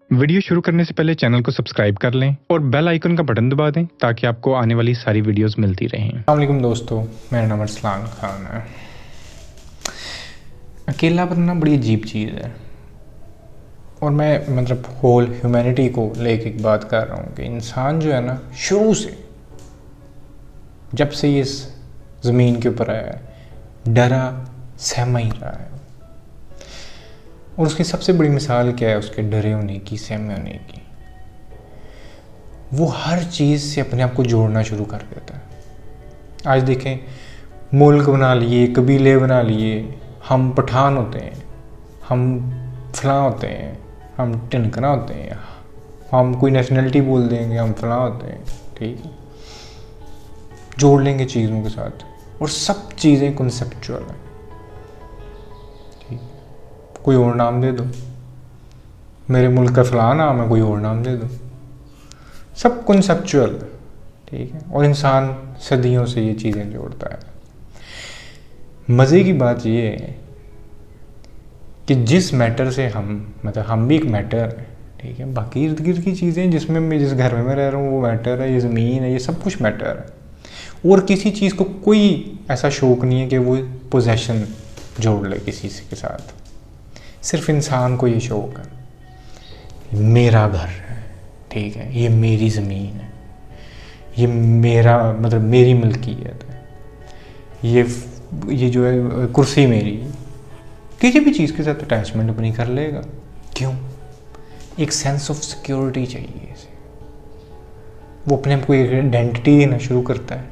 Video शुरू करने से पहले चैनल को सब्सक्राइब कर लें और बेल आइकन का बटन दबा दें ताकि आपको आने वाली सारी वीडियोस मिलती रहें। अस्सलाम वालेकुम दोस्तों, मेरा नाम अरसलान खान है। अकेलापन ना बड़ी अजीब चीज़ है और मैं मतलब होल ह्यूमैनिटी को लेके एक बात कर रहा हूँ कि इंसान जो है ना, शुरू से जब से ये इस ज़मीन के ऊपर आया है डरा सहमा ही रहा है। और उसकी सबसे बड़ी मिसाल क्या है उसके डरे होने की, सहमे होने की? वो हर चीज़ से अपने आप को जोड़ना शुरू कर देता है। आज देखें, मुल्क बना लिए, कबीले बना लिए, हम पठान होते हैं, हम फलां होते हैं, हम टिनकना होते हैं, हम कोई नेशनलिटी बोल देंगे, हम फलां होते हैं, ठीक है। जोड़ लेंगे चीज़ों के साथ और सब चीज़ें कॉन्सेप्चुअल हैं, ठीक। कोई और नाम दे दो, मेरे मुल्क का फलां नाम है, कोई और नाम दे दो, सब कॉन्सेप्चुअल, ठीक है। और इंसान सदियों से ये चीज़ें जोड़ता है। मज़े की बात ये है कि जिस मैटर से हम भी एक मैटर है, ठीक है। बाकी इर्द गिर्द की चीज़ें जिसमें मैं जिस घर में मैं रह रहा हूँ वो मैटर है, ये ज़मीन है, ये सब कुछ मैटर है। और किसी चीज़ को कोई ऐसा शौक नहीं है कि वो पोजेशन जोड़ ले किसी के साथ। सिर्फ इंसान को ये शौक है, मेरा घर है, ठीक है, ये मेरी ज़मीन है, ये मेरा मतलब मेरी मिल्कियत है, ये जो है कुर्सी मेरी है। किसी भी चीज़ के साथ अटैचमेंट अपनी कर लेगा। क्यों? एक सेंस ऑफ सिक्योरिटी चाहिए इसे। वो अपने आप को एक आइडेंटिटी देना शुरू करता है,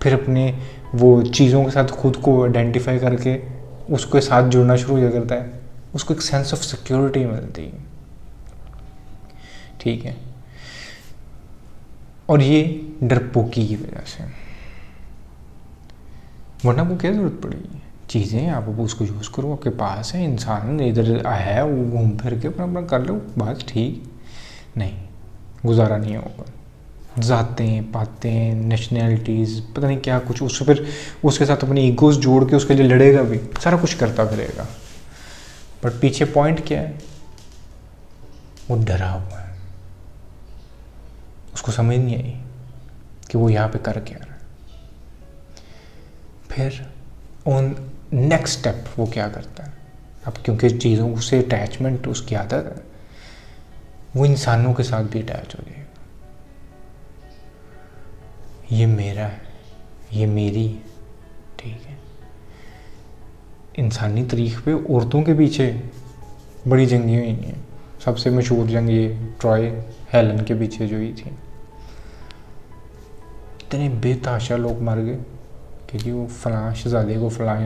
फिर अपने वो चीज़ों के साथ खुद को आइडेंटिफाई करके उसके साथ जुड़ना शुरू हो करता है। उसको एक सेंस ऑफ सिक्योरिटी मिलती है, ठीक है। और ये डरपोकी की वजह से, वरना को क्या ज़रूरत पड़ेगी? चीज़ें आप उसको यूज़ करो, आपके पास है, इंसान इधर है, वो घूम फिर के अपना कर लो, बात ठीक। नहीं, गुजारा नहीं होगा। ज़ातें पातें नेशनैलिटीज़ पता नहीं क्या कुछ, उससे फिर उसके साथ अपनी ईगोज़ जोड़ के उसके लिए लड़ेगा भी, सारा कुछ करता फिरेगा। बट पीछे पॉइंट क्या है? वो डरा हुआ है, उसको समझ नहीं आई कि वो यहाँ पे कर क्या रहा है। फिर ऑन नेक्स्ट स्टेप वो क्या करता है? अब क्योंकि चीज़ों से अटैचमेंट उसकी आदत है, वो इंसानों के साथ भी अटैच हो जाएगा। ये मेरा है, ये मेरी, ठीक है। इंसानी तारीख पे औरतों के पीछे बड़ी जंगें हुई हैं। सबसे मशहूर जंग ये ट्रॉय हेलन के पीछे जो ही थी। इतने बेतहाशा लोग मर गए क्योंकि वो फलां शहजादे को फलां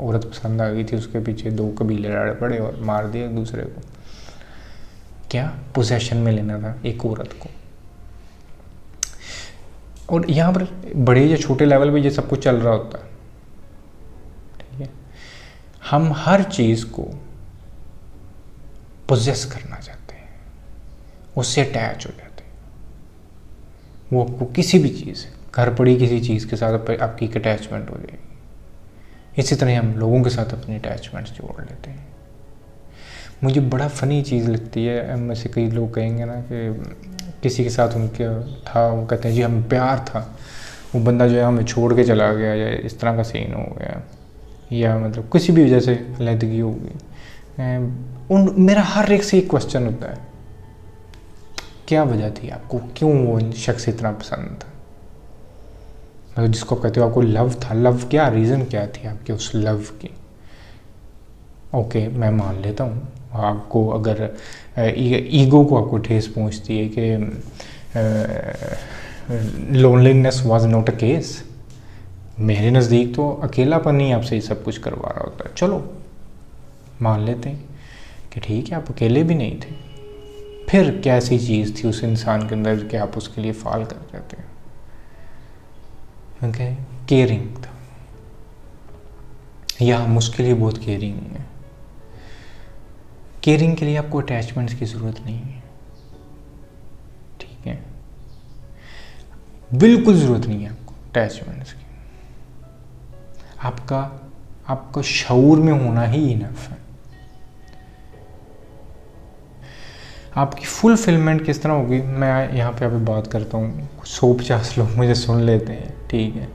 औरत पसंद आ गई थी, उसके पीछे दो कबीले लड़ पड़े और मार दिया एक दूसरे को। क्या पोजेशन में लेना था एक औरत को? और यहाँ पर बड़े या छोटे लेवल पे ये सब कुछ चल रहा होता है, ठीक है। हम हर चीज़ को पोजेस करना चाहते हैं, उससे अटैच हो जाते हैं। वो आपको किसी भी चीज़, घर पड़ी किसी चीज़ के साथ आपकी एक अटैचमेंट हो जाएगी। इसी तरह हम लोगों के साथ अपनी अटैचमेंट्स जोड़ लेते हैं। मुझे बड़ा फ़नी चीज़ लगती है, में से कई लोग कहेंगे ना कि किसी के साथ उनके था, वो कहते हैं जी हमें प्यार था, वो बंदा जो है हमें छोड़ के चला गया, या इस तरह का सीन हो गया, या मतलब किसी भी वजह से अलहदगी हो गई। मेरा हर एक से एक क्वेश्चन होता है, क्या वजह थी आपको, क्यों वो शख्स इतना पसंद था? मतलब जिसको कहते हो आपको लव था, लव क्या, रीज़न क्या थी आपके उस लव की? ओके, मैं मान लेता हूँ आपको, अगर ईगो को आपको ठेस पहुँचती है कि loneliness was not a case, मेरे नज़दीक तो अकेलापन ही आपसे ये सब कुछ करवा रहा होता है। चलो मान लेते हैं कि ठीक है, आप अकेले भी नहीं थे। फिर क्या ऐसी चीज़ थी उस इंसान के अंदर कि आप उसके लिए फाल कर देते हैं? ओके, केयरिंग था। या मुश्किल ही बहुत केयरिंग है। केयरिंग के लिए आपको अटैचमेंट्स की ज़रूरत नहीं है, ठीक है। बिल्कुल ज़रूरत नहीं है आपको अटैचमेंट्स की। आपका शऊर में होना ही इनफ है। आपकी फुलफिलमेंट किस तरह होगी, मैं यहाँ पे अभी बात करता हूँ, 150 लोग मुझे सुन लेते हैं, ठीक है,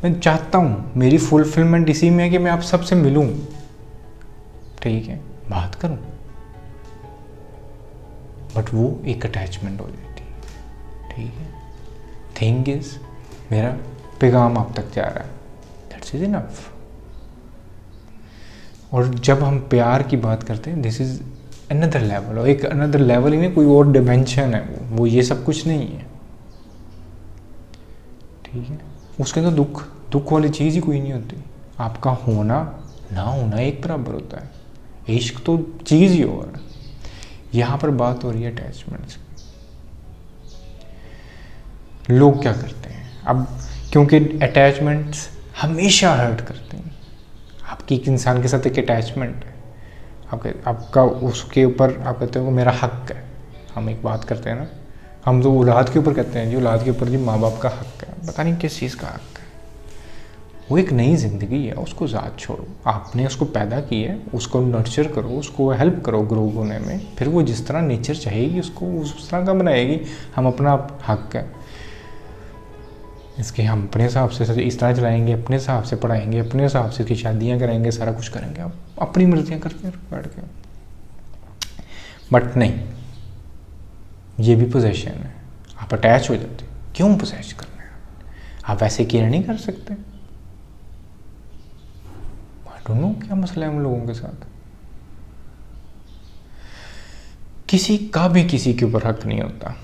मैं चाहता हूँ मेरी फुलफिलमेंट इसी में है कि मैं आप सबसे मिलूँ, ठीक है, बात करूँ, बट वो एक अटैचमेंट हो जाती है, ठीक है। थिंग इज मेरा पैगाम आप तक जा रहा है, दैट्स इज इनफ। और जब हम प्यार की बात करते हैं, दिस इज अनदर लेवल, और एक अनदर लेवल ही नहीं, कोई और डिमेंशन है वो ये सब कुछ नहीं है, ठीक है। उसके अंदर दुख वाली चीज़ ही कोई नहीं होती, आपका होना ना होना एक बराबर होता है, इश्क तो चीज़ ही और है। यहाँ पर बात हो रही है अटैचमेंट्स। लोग क्या करते हैं अब, क्योंकि अटैचमेंट्स हमेशा हर्ट करते हैं। आपकी एक इंसान के साथ एक अटैचमेंट है, आपका उसके ऊपर आप कहते हो मेरा हक है। हम एक बात करते हैं ना, हम तो औलाद के ऊपर कहते हैं जी, औलाद के ऊपर जी माँ बाप का हक है, पता नहीं किस चीज़ का हक है। वो एक नई ज़िंदगी है, उसको ज़ात छोड़ो, आपने उसको पैदा किया है, उसको नर्चर करो, उसको हेल्प करो ग्रो होने में, फिर वो जिस तरह नेचर चाहेगी उसको उस तरह का बनाएगी। हम अपना हक है इसके, हम अपने हिसाब से इस तरह चलाएंगे, अपने हिसाब से पढ़ाएंगे, अपने हिसाब से उसकी शादियाँ करेंगे, सारा कुछ करेंगे, आप अपनी मर्जियाँ करते हैं बैठ के। बट नहीं, ये भी पोजेशन है, आप अटैच हो जाते, क्यों पोजेस करना है, आप वैसे केयर नहीं कर सकते। आई डोंट नो क्या मसला है उन लोगों के साथ। किसी का भी किसी के ऊपर हक नहीं होता,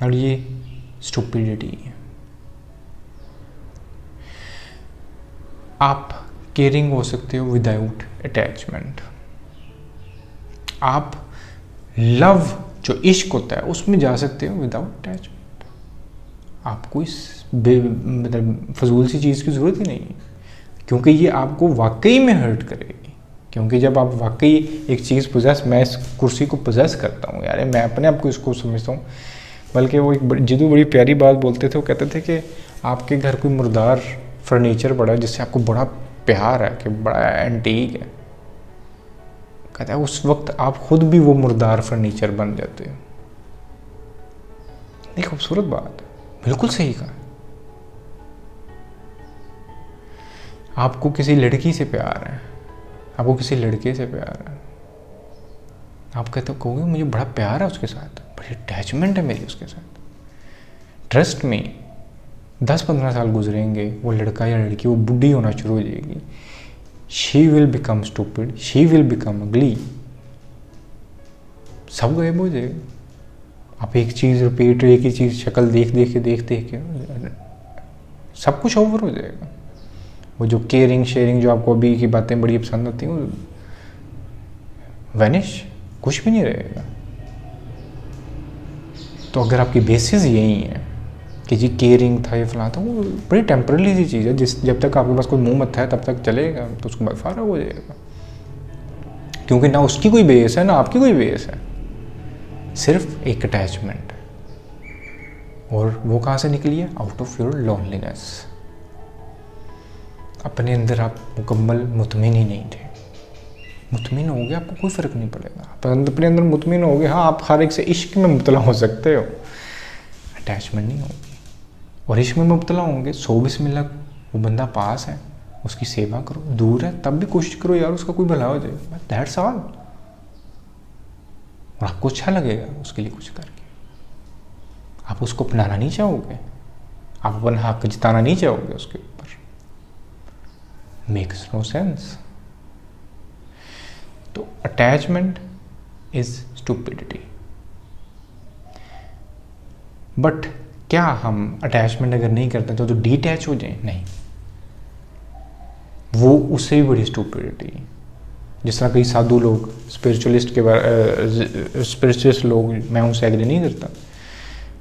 और ये स्टुपिडिटी है। आप केयरिंग हो सकते हो विदाउट अटैचमेंट, आप लव जो इश्क होता है उसमें जा सकते हो विदाउट अटैचमेंट। आपको इस मतलब फजूल सी चीज़ की ज़रूरत ही नहीं है, क्योंकि ये आपको वाकई में हर्ट करेगी। क्योंकि जब आप वाकई एक चीज़ पोजेस, मैं इस कुर्सी को पोजेस करता हूँ यार, मैं अपने आप को इसको समझता हूँ। बल्कि वो एक जिदू बड़ी प्यारी बात बोलते थे, वो कहते थे कि आपके घर कोई मुर्दार फर्नीचर पड़ा है जिससे आपको बड़ा प्यार है, कि बड़ा एंटीक है, कहता है उस वक्त आप खुद भी वो मुर्दार फर्नीचर बन जाते हो। एक खूबसूरत बात, बिल्कुल सही कहा। आपको किसी लड़की से प्यार है, आपको किसी लड़के से प्यार है, आप कहते हो, कहोगे मुझे बड़ा प्यार है उसके साथ, बड़ी अटैचमेंट है मेरी उसके साथ। ट्रस्ट में 10-15 साल गुजरेंगे, वो लड़का या लड़की वो बुढ़ी होना शुरू हो जाएगी, she will become stupid, she will become अगली, सब गायब हो जाएगा। आप एक चीज़ रिपीट, एक ही चीज़ शक्ल देख के सब कुछ ओवर हो जाएगा। वो जो केयरिंग शेयरिंग जो आपको अभी की बातें बड़ी पसंद होती हैं, वो वैनिश, कुछ भी नहीं रहेगा। तो अगर आपकी बेसिस यही है कि जी केयरिंग था, ये फलां था, वो बड़ी टेम्पररी सी चीज़ है, जब तक आपके पास कोई मुंह मत्था है तब तक चलेगा, तो उसके बाद फारा हो जाएगा। क्योंकि ना उसकी कोई बेस है ना आपकी कोई बेस है, सिर्फ एक अटैचमेंट है। और वो कहाँ से निकली है? Out of your loneliness. अपने अंदर आप मुकम्मल मुतमिन ही नहीं थे। मुतमिन हो गए, आपको कोई फ़र्क नहीं पड़ेगा। आप अपने अंदर मुतमिन हो गए, हाँ आप हर एक से इश्क में मुब्तला हो सकते हो, अटैचमेंट नहीं होगी। और इश्क में मुब्तला होंगे, 100 बिस्मिल्लाह, वो बंदा पास है, उसकी सेवा करो, दूर है तब भी कोशिश करो यार उसका कोई भला हो जाए, दैट्स ऑल। और आपको अच्छा लगेगा उसके लिए कुछ करके। आप उसको अपनाना नहीं चाहोगे, आप अपना हक जिताना नहीं चाहोगे उसके ऊपर, मेक्स नो सेंस। तो अटैचमेंट इज स्टुपिडिटी। बट क्या हम अटैचमेंट अगर नहीं करते तो डिटैच हो जाएं? नहीं, वो उससे भी बड़ी स्टुपिडिटी है। जिस तरह कई साधु लोग, स्पिरिचुअलिस्ट के बारे, स्पिरिचुअलिस्ट लोग, मैं उनसे एग्री नहीं करता,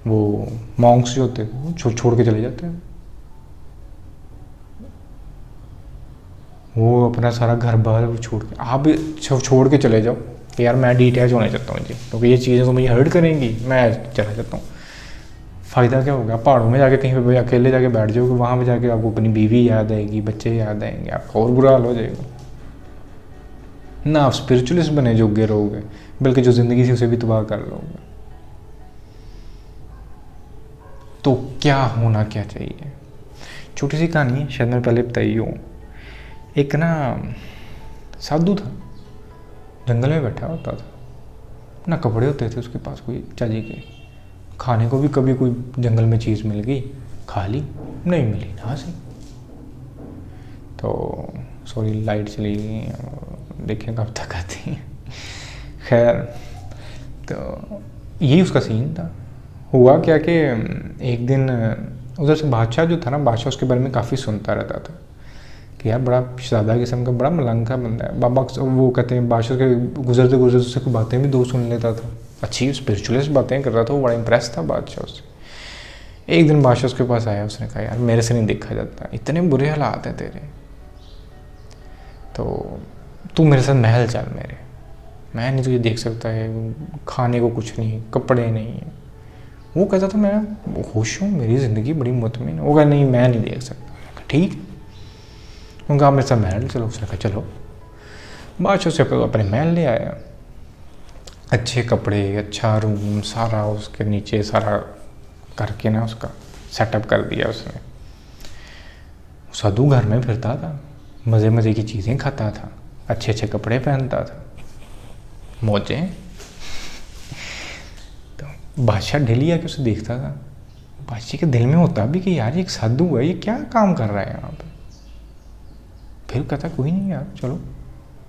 वो मॉन्क्स जो होते हैं वो छोड़ के चले जाते हैं, वो अपना सारा घर बार छोड़ के, आप भी छोड़ के चले जाओ कि यार मैं डिटैच होना चाहता हूँ जी, क्योंकि ये चीज़ें तो मुझे हर्ट करेंगी, मैं चला जाता हूँ। फ़ायदा क्या होगा? पहाड़ों में जाके कहीं पे अकेले जाके बैठ जाओगे, वहाँ पे जाके आपको अपनी बीवी याद आएगी, बच्चे याद आएंगे, आपका और बुरा हाल हो जाएगा। ना आप स्पिरिचुअलिस्ट बने जोगे रहोगे, बल्कि जो ज़िंदगी से उसे भी तबाह कर लोगे। तो क्या होना क्या चाहिए? छोटी सी कहानी है, शायद मैंने पहले बताई हो। एक ना साधु था, जंगल में बैठा होता था, ना कपड़े होते थे उसके पास कोई चाची के, खाने को भी कभी कोई जंगल में चीज़ मिल गई खा ली, नहीं मिली ना सही। तो सॉरी लाइट चली गई, देखें कब तक आती है। खैर, तो यही उसका सीन था। हुआ क्या कि एक दिन उधर से बादशाह जो था ना, बादशाह उसके बारे में काफ़ी सुनता रहता था कि यार बड़ा सादा किस्म का, बड़ा मलंग का बंदा है। बाबा वो कहते हैं बादशाह के गुजरते गुजरते उससे कोई बातें भी दो सुन लेता था, अच्छी स्पिरिचुअलिस्ट बातें कर रहा था वो, बड़ा इंप्रेस था बादशाह उससे। एक दिन बादशाह उसके पास आया, उसने कहा यार मेरे से नहीं देखा जाता, इतने बुरे हालात हैं तेरे, तो तू मेरे साथ महल चल मेरे, मैं नहीं तुझे देख सकता है, खाने को कुछ नहीं, कपड़े नहीं है। वो कहता था मैं खुश हूँ, मेरी ज़िंदगी बड़ी मुतमिन है। वो कहा नहीं मैं नहीं देख सकता। ठीक, उनका मेरे साथ महल चलो। उसने कहा चलो। बादशाह से अपने महल ले आया, अच्छे कपड़े, अच्छा रूम, सारा उसके नीचे सारा करके ना उसका सेटअप कर दिया उसने। साधु घर में फिरता था, मज़े मज़े की चीज़ें खाता था, अच्छे अच्छे कपड़े पहनता था, मौजें। तो बादशाह डेली आके उसे देखता था। बादशाह के दिल में होता भी कि यार ये एक साधु है, ये क्या काम कर रहा है यहाँ पे। फिर कहता कोई नहीं यार चलो,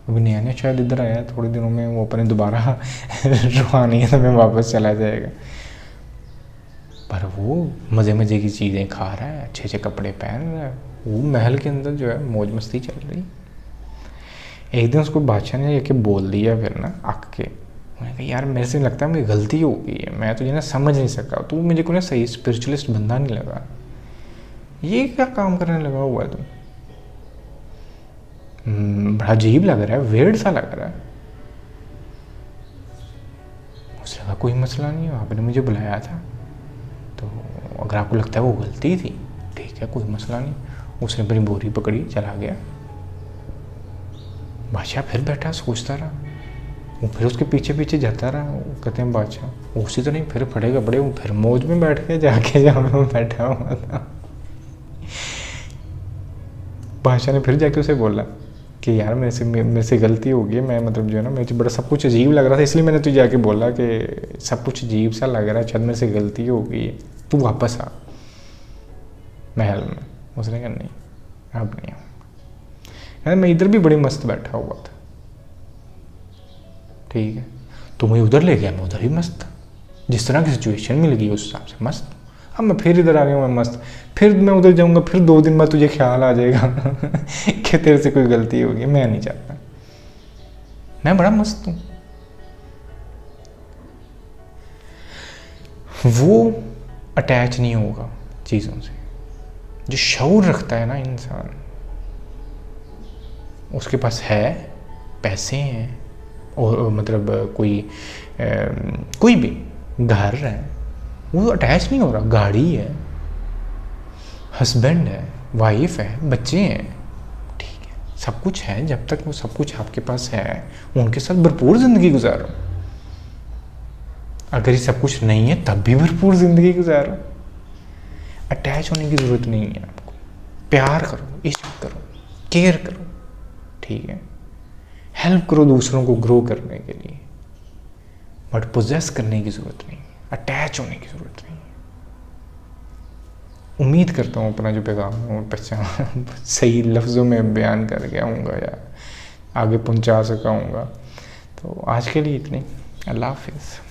अभी नया नया शायद इधर आया है, थोड़े दिनों में वो अपने दोबारा रूहानियत में वापस चला जाएगा। पर वो मज़े मज़े की चीज़ें खा रहा है, अच्छे अच्छे कपड़े पहन रहा है, वो महल के अंदर जो है मौज मस्ती चल रही। एक दिन उसको बादशाह ने जाके बोल दिया फिर ना अक के, मैंने कहा यार मेरे से लगता है मेरी गलती हो गई है, मैं तुझे ना समझ नहीं सका, तू मुझे को ना सही स्पिरिचुअलिस्ट बंदा नहीं लगा, ये क्या काम करने लगा हुआ है तू, बड़ा अजीब लग रहा है, वेird सा लग रहा है। उसने कहा कोई मसला नहीं है, आपने मुझे बुलाया था, तो अगर आपको लगता है वो गलती थी ठीक है, कोई मसला नहीं। उसने अपनी बोरी पकड़ी, चला गया। बादशाह फिर बैठा सोचता रहा, वो फिर उसके पीछे पीछे जाता रहा। वो कहते हैं बादशाह उसी तो नहीं, फिर फड़े कपड़े, वो फिर मौज में बैठ के जाके जहाँ पे वो बैठा हुआ था। बादशाह ने फिर जाके उसे बोला कि यार मेरे से गलती हो गई, मैं मतलब जो है ना मेरे बड़ा सब कुछ अजीब लग रहा था, इसलिए मैंने तुझे जाके बोला कि सब कुछ अजीब सा लग रहा है, शायद मेरे से गलती हो गई है, तू वापस आ महल में। उसने कहा नहीं अब नहीं आऊँगा, मैं इधर भी बड़ी मस्त बैठा हुआ था, ठीक है, तो मैं उधर ले गया, मैं उधर भी मस्त था, जिस तरह की सिचुएशन मिल गई उस हिसाब से मस्त। अब मैं फिर इधर आ गया, मैं मस्त, फिर मैं उधर जाऊंगा, फिर 2 दिन बाद तुझे ख्याल आ जाएगा कि तेरे से कोई गलती होगी, मैं नहीं चाहता, मैं बड़ा मस्त हूं। वो अटैच नहीं होगा चीज़ों से। जो शऊर रखता है ना इंसान, उसके पास है, पैसे हैं, और मतलब कोई भी घर है, वो अटैच नहीं हो रहा, गाड़ी है, हस्बैंड है, वाइफ है, बच्चे हैं, ठीक है, सब कुछ है। जब तक वो सब कुछ आपके पास है, उनके साथ भरपूर ज़िंदगी गुजारो। अगर ये सब कुछ नहीं है तब भी भरपूर ज़िंदगी गुजारो। अटैच होने की ज़रूरत नहीं है आपको, प्यार करो, इश्क करो, केयर करो, ठीक है, हेल्प करो दूसरों को ग्रो करने के लिए, बट पोजेस करने की ज़रूरत नहीं, अटैच होने की ज़रूरत नहीं। उम्मीद करता हूँ अपना जो पैगाम है वो सही लफ्ज़ों में बयान कर गया हूँगा या आगे पहुँचा सका हूँगा। तो आज के लिए इतनी, अल्लाह हाफिज़।